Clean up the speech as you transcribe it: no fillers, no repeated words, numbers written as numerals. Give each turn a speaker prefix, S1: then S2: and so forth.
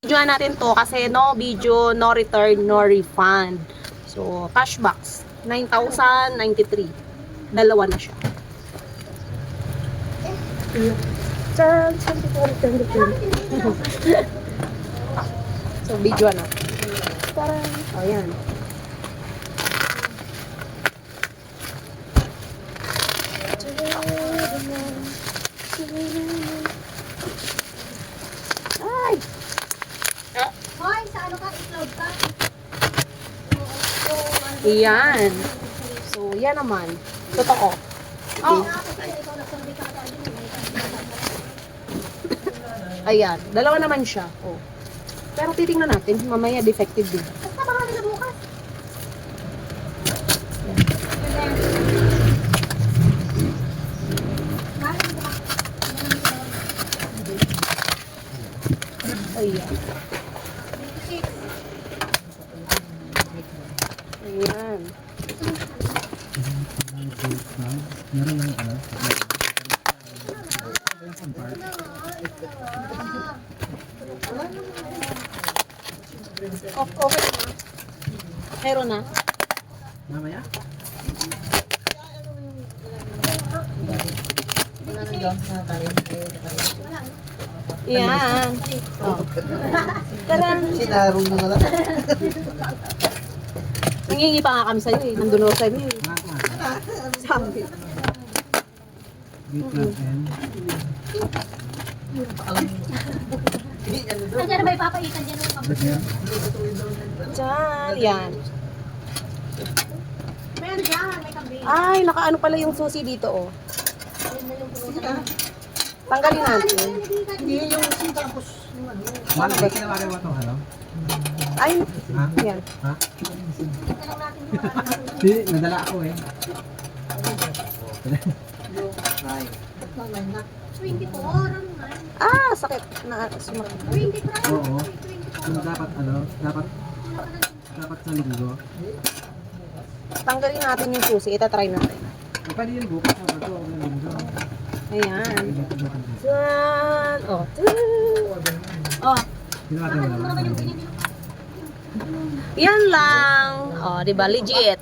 S1: Videoan natin to kasi no video, no return, no refund. So, cash box, 9,093. Dalawa na siya. So, videoan natin. Oh, yan. Ay!
S2: Hoy, sa ano ka? I-cloud ka?
S1: Yan. So, yan naman. Totoo. Oh. Ayan. Dalawa naman siya. Oh. Pero titingnan natin. Mamaya defective din.
S2: Basta baka nila bukas.
S1: Ayan. Ayan.
S3: Meron lang ano.
S1: Okay na. Meron na.
S3: Mamaya?
S1: Yan. Oh. Karan.
S3: Sinarong na lang.
S1: Nangingi pa nga kami sa'yo eh. Nandun ako sa'yo eh. Sabi.
S3: Wait natin.
S2: Nandiyan na ba ipapaitan dyan?
S1: Diyan. Yan.
S2: Meron dyan, may kambing.
S1: Ay, nakaano pala yung susi dito oh. Tanggalin natin.
S3: Hindi yung tapos yung ano. Wala ba kinawari mo itong ano?
S1: Ay,
S3: Ha?
S1: yan.
S3: Ha? Hindi, nadala ako eh.
S2: 24, ano nga?
S1: Ah, sakit. Na, sumakit.
S2: 23.
S3: Oo. Kung dapat ano, dapat sa linggo.
S1: Tanggalin natin yung susi. Itatry natin.
S3: Pwede yung bukas na bago o linggo.
S1: Ayan. Diyan. Oh. Oh.
S3: Ginawa naman.
S1: Yan lang. Oh, di ba? Legit.